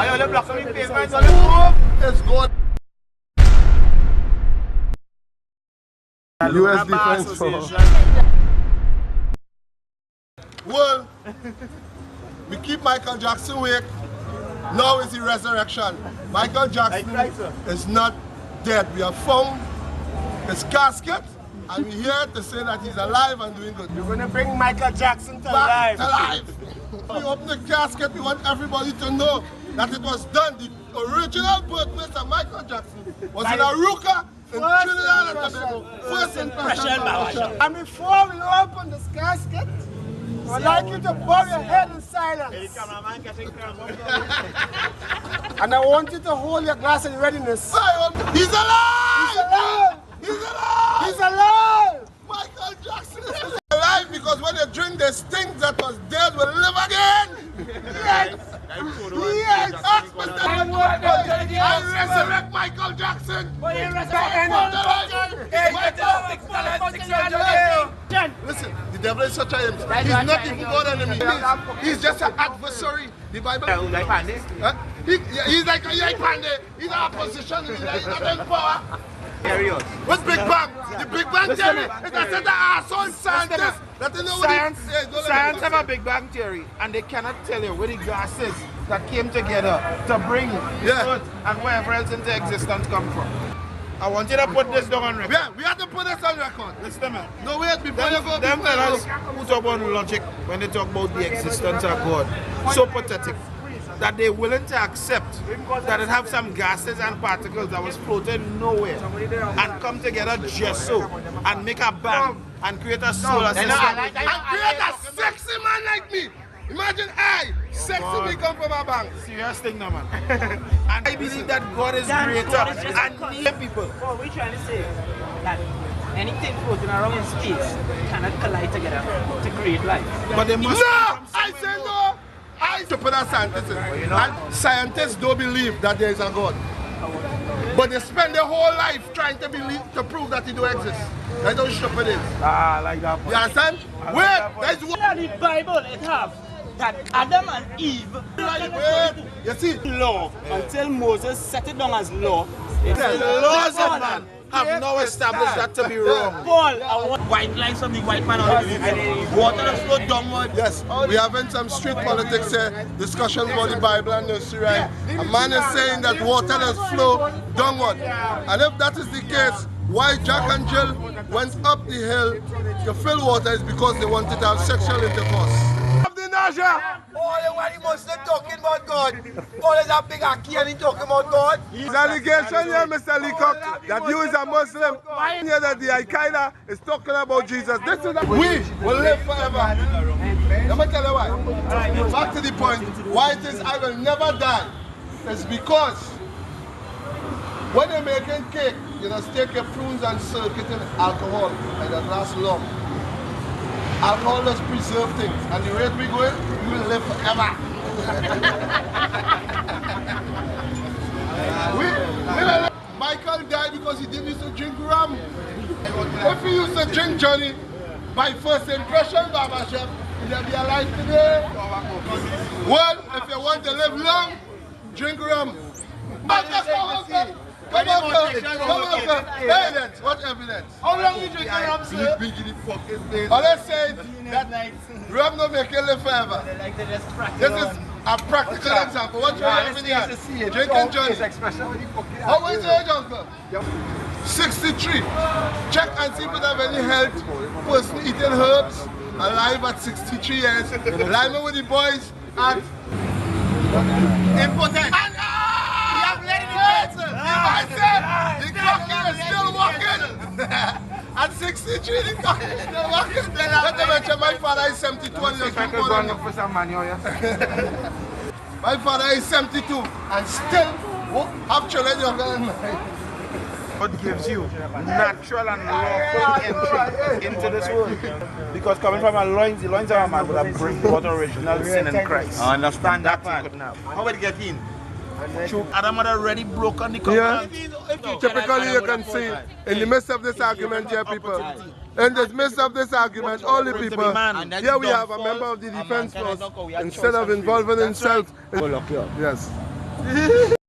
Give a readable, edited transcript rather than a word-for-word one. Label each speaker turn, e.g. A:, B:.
A: I only block on the pavement, only move.
B: It's good. US Defense Force. Well, we keep Michael Jackson awake. Now is the resurrection. Michael Jackson is not dead. We have found his casket and we're here to say that he's alive and doing good.
A: We're going to bring Michael Jackson to
B: Back
A: life.
B: to life. We open the casket, we want everybody to know that it was done. The original birthplace of Michael Jackson was in Aruca, in Trinidad and Tobago. First impression.
A: And before we open this casket, I'd like you to bow your head in silence. And I want you to hold your glass in readiness.
B: He's alive!
A: He's alive!
B: He's alive!
A: He's alive!
B: Michael Jackson is alive because when they drink the things that was dead will live again! Yes! Yes! Ask Mr. I resurrect Michael Jackson! Listen, the devil is such a him. He's not even God enemy. He's just an adversary. The Bible. He's like Pande. He's in opposition. He's not in power. What's Big Bang? The Big Bang theory is that set the asshole scientists that they know what
A: Science have a Big Bang theory and they cannot tell you where the gases that came together to bring the earth and wherever else into existence come from. I want you to put this down on record.
B: Yeah, we have to put this on record.
A: Listen, man.
B: No, wait, before you go.
A: Them fellas who talk about logic when they talk about the existence of God, so pathetic that they're willing to accept that it have some gases and particles that was floating nowhere and come together just so and make a bang and create a solar system.
B: And create a sexy man like me. Imagine sexy me come from a bank.
A: Serious thing now, man. And I believe that God is greater and need people.
C: What we're trying to say that anything floating around in space cannot collide together to create life.
A: But they must.
B: No! I say no! I to put a scientist in. And scientists don't believe that there is a God. But they spend their whole life trying to believe, to prove that he don't exist. That's how stupid it is.
A: Like that.
B: You understand? Wait, there's one.
C: In the Bible it have that Adam and Eve
B: Wait, you see?
C: law until Moses set it down as law.
A: The laws of man have now established that to be wrong.
C: Paul, I want white lines from the white man on the water that flow downward.
B: Yes, we having some street politics here, discussions about the Bible and nursery rhyme. A man is saying that water does flow downward. And if that is the case, why Jack and Jill went up the hill to fill water is because they wanted to have sexual intercourse.
D: All the while Muslim talking about God. All is a big aki and he talking about God.
B: His allegation here, Mr. Leacock, that you is a Muslim. Here that the Al-Qaeda is talking about Jesus. This is we will live forever. Let me tell you why. Back to the point. Why it is I will never die. It's because when you're making cake, you just take your prunes and soak it in alcohol and it lasts long. Alcohol does preserve things, and the rate we going, we will live forever. Michael died because he didn't used to drink rum. If he used to drink Johnny, by first impression, Baba Chef, he'll be alive today. Well, if you want to live long, drink rum. Come on, evidence. What evidence?
A: How long you drink rum, sir?
B: All I say that rum don't make you live forever. This is a practical example. What you have in here? Drinking Johnny. How is your age, uncle? 63. Check and see if you have any health person eating herbs alive at 63 years. Alive with the boys at impotent. I said, the clock is still working. At 63, the clock is still working. Let me mention, my father is 72 and he's been born. My father is 72 and still have children younger than mine.
A: God gives you natural and lawful entry into this world. Because coming from the loins of a man would have bring what original sin in Christ.
D: I understand that
A: part.
D: part. How would it get in?
A: Adam had already broken the covenant.
B: Typically you can see in the midst of this argument here, people, in the midst of this argument, all the people, here we have a member of the defense force, instead of involving himself. Yes.